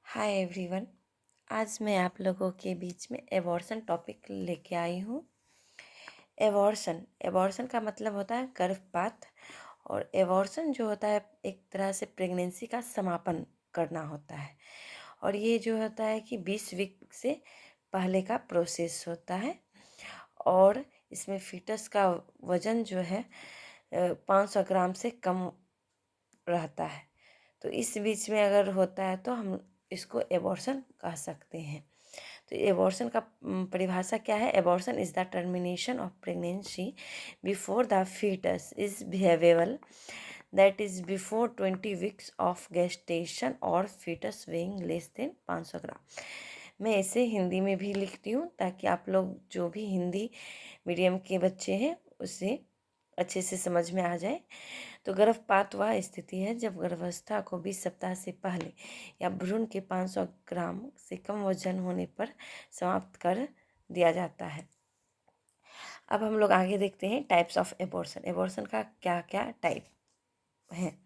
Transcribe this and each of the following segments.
Hi everyone. आज मैं आप लोगों के बीच में एबॉर्शन टॉपिक लेके आई हूँ। एबॉर्शन एबॉर्शन का मतलब होता है गर्भपात। और एबॉर्शन जो होता है एक तरह से प्रेगनेंसी का समापन करना होता है। और ये जो होता है कि 20 वीक से पहले का प्रोसेस होता है। और इसमें फीटस का वज़न जो है 500 ग्राम से कम रहता है। तो इस बीच में अगर होता है तो हम इसको एबॉर्शन कह सकते हैं। तो एबॉर्शन का परिभाषा क्या है? Abortion is the termination of pregnancy before the foetus is viable, that is before 20 weeks of gestation और foetus weighing less than 500 gram. मैं इसे हिंदी में भी लिखती हूँ ताकि आप लोग जो भी हिंदी मीडियम के बच्चे हैं उसे अच्छे से समझ में आ जाए। तो गर्भपात वह स्थिति है जब गर्भावस्था को 20 सप्ताह से पहले या भ्रूण के 500 ग्राम से कम वजन होने पर समाप्त कर दिया जाता है। अब हम लोग आगे देखते हैं टाइप्स ऑफ एबॉर्शन। एबॉर्शन का क्या क्या टाइप है।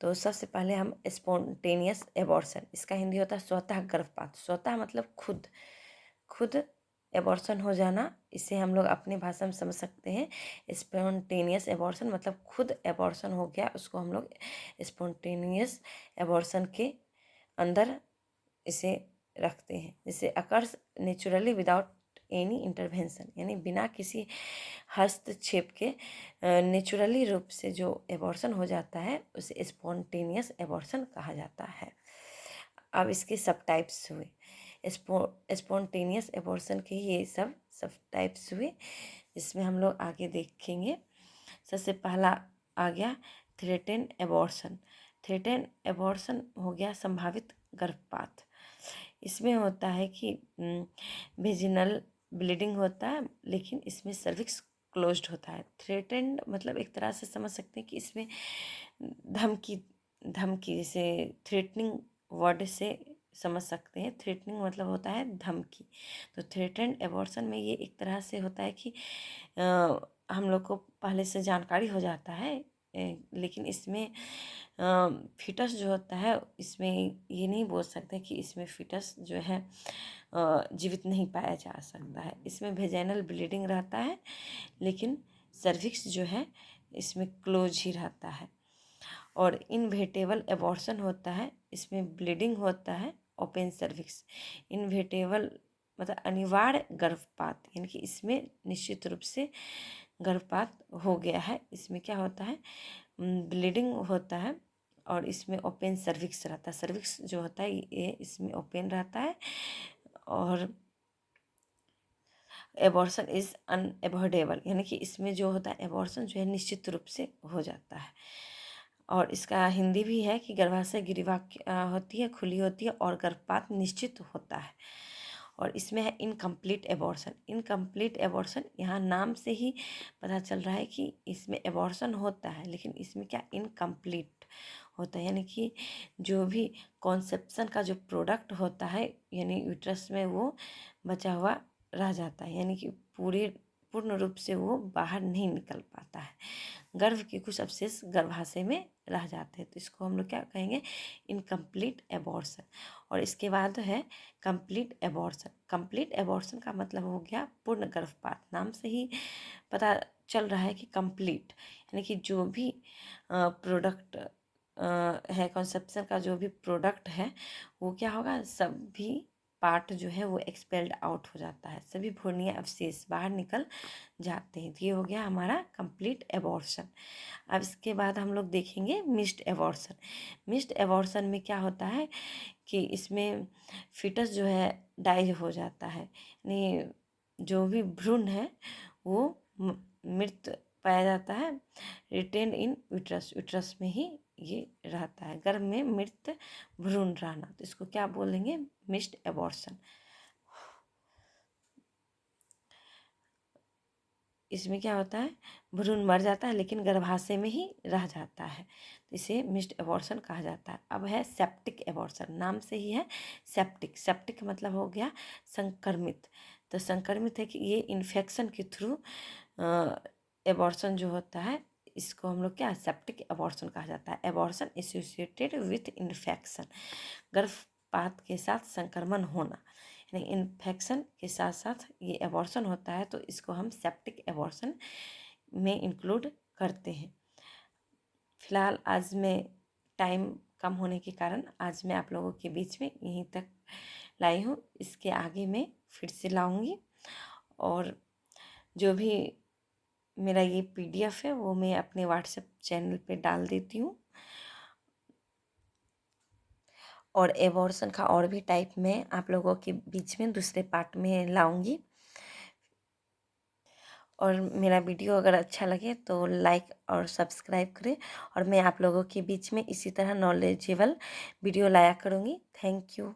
तो सबसे पहले हम स्पॉन्टेनियस एबॉर्शन, इसका हिंदी होता है स्वतः गर्भपात। स्वतः मतलब खुद खुद एबॉर्शन हो जाना, इसे हम लोग अपने भाषा में समझ सकते हैं। स्पॉन्टेनियस एबॉर्शन मतलब खुद एबॉर्शन हो गया, उसको हम लोग स्पॉन्टेनियस एबॉर्शन के अंदर इसे रखते हैं। जैसे occurs naturally without any intervention, यानी बिना किसी हस्तक्षेप के नेचुरली रूप से जो एबॉर्शन हो जाता है उसे स्पॉन्टेनियस एबॉर्शन कहा जाता है। अब इसके सब टाइप्स हुए। स्पॉन्टेनियस एबॉर्शन के ये सब टाइप्स हुए, जिसमें हम लोग आगे देखेंगे। सबसे पहला आ गया थ्रेटेन एबॉर्शन। थ्रेटेन एबॉर्शन हो गया संभावित गर्भपात। इसमें होता है कि वेजिनल ब्लीडिंग होता है, लेकिन इसमें सर्विक्स क्लोज्ड होता है। थ्रेटेंड मतलब एक तरह से समझ सकते हैं कि इसमें धमकी धमकी जैसे थ्रेटनिंग वर्ड से समझ सकते हैं। थ्रेटनिंग मतलब होता है धमकी। तो थ्रेटेंड एबॉर्शन में ये एक तरह से होता है कि हम लोग को पहले से जानकारी हो जाता है, लेकिन इसमें फीटस जो होता है इसमें ये नहीं बोल सकते कि इसमें फीटस जो है जीवित नहीं पाया जा सकता है। इसमें वेजाइनल ब्लीडिंग रहता है, लेकिन सर्विक्स जो है इसमें क्लोज ही रहता है। और इनवेटेबल एबॉर्शन होता है, इसमें ब्लीडिंग होता है, ओपन सर्विक्स। इनवेटेबल मतलब अनिवार्य गर्भपात, यानी कि इसमें निश्चित रूप से गर्भपात हो गया है। इसमें क्या होता है, ब्लीडिंग होता है और इसमें ओपन सर्विक्स रहता है। सर्विक्स जो होता है ये इसमें ओपन रहता है। और एबॉर्शन इज़ अनएवॉइडेबल, यानी कि इसमें जो होता है एबॉर्शन जो है निश्चित रूप से हो जाता है। और इसका हिंदी भी है कि गर्भाशय गिरिवा होती है, खुली होती है और गर्भपात निश्चित होता है। और इसमें है इनकम्प्लीट एबॉर्शन। इनकम्प्लीट एबॉर्शन यहाँ नाम से ही पता चल रहा है कि इसमें एबॉर्शन होता है, लेकिन इसमें क्या इनकम्प्लीट होता है, यानी कि जो भी कॉन्सेप्शन का जो प्रोडक्ट होता है यानी यूट्रस में वो बचा हुआ रह जाता है, यानी कि पूर्ण रूप से वो बाहर नहीं निकल पाता है। गर्भ के कुछ अवशेष गर्भाशय में रह जाते हैं, तो इसको हम लोग क्या कहेंगे, इनकम्प्लीट एबॉर्शन। और इसके बाद है कंप्लीट एबॉर्शन। कंप्लीट एबॉर्शन का मतलब हो गया पूर्ण गर्भपात। नाम से ही पता चल रहा है कि कंप्लीट, यानी कि जो भी प्रोडक्ट है, कंसेप्शन का जो भी प्रोडक्ट है वो क्या होगा, सभी पार्ट जो है वो एक्सपेल्ड आउट हो जाता है, सभी भ्रूणीय अवशेष बाहर निकल जाते हैं। तो ये हो गया हमारा कंप्लीट एबॉर्शन। अब इसके बाद हम लोग देखेंगे मिस्ड एबॉर्शन। मिस्ड एबॉर्शन में क्या होता है कि इसमें फीटस जो है डाई हो जाता है, यानी जो भी भ्रूण है वो मृत पाया जाता है। रिटेन इन यूट्रस, यूट्रस में ही ये रहता है। गर्भ में मृत भ्रूण रहना, तो इसको क्या बोलेंगे, मिस्ड एबॉर्शन। इसमें क्या होता है, भ्रूण मर जाता है लेकिन गर्भाशय में ही रह जाता है, तो इसे मिस्ड एबॉर्शन कहा जाता है। अब है सेप्टिक एबॉर्शन। नाम से ही है सेप्टिक। सेप्टिक मतलब हो गया संक्रमित। तो संक्रमित है कि ये इन्फेक्शन के थ्रू एबॉर्शन जो होता है इसको हम लोग क्या, सेप्टिक एबॉर्शन कहा जाता है। Abortion associated with infection. गर्भ गर्भपात के साथ संक्रमण होना, यानी इन्फेक्शन के साथ साथ ये एबॉर्शन होता है, तो इसको हम सेप्टिक एबॉर्शन में इंक्लूड करते हैं। फिलहाल आज मैं टाइम कम होने के कारण आज मैं आप लोगों के बीच में यहीं तक लाई हूँ। इसके आगे मैं फिर से लाऊंगी, और जो भी मेरा ये PDF है वो मैं अपने व्हाट्सएप चैनल पे डाल देती हूँ। और एबॉर्शन का और भी टाइप मैं आप लोगों के बीच में दूसरे पार्ट में लाऊंगी। और मेरा वीडियो अगर अच्छा लगे तो लाइक और सब्सक्राइब करें, और मैं आप लोगों के बीच में इसी तरह नॉलेजेबल वीडियो लाया करूँगी। Thank you.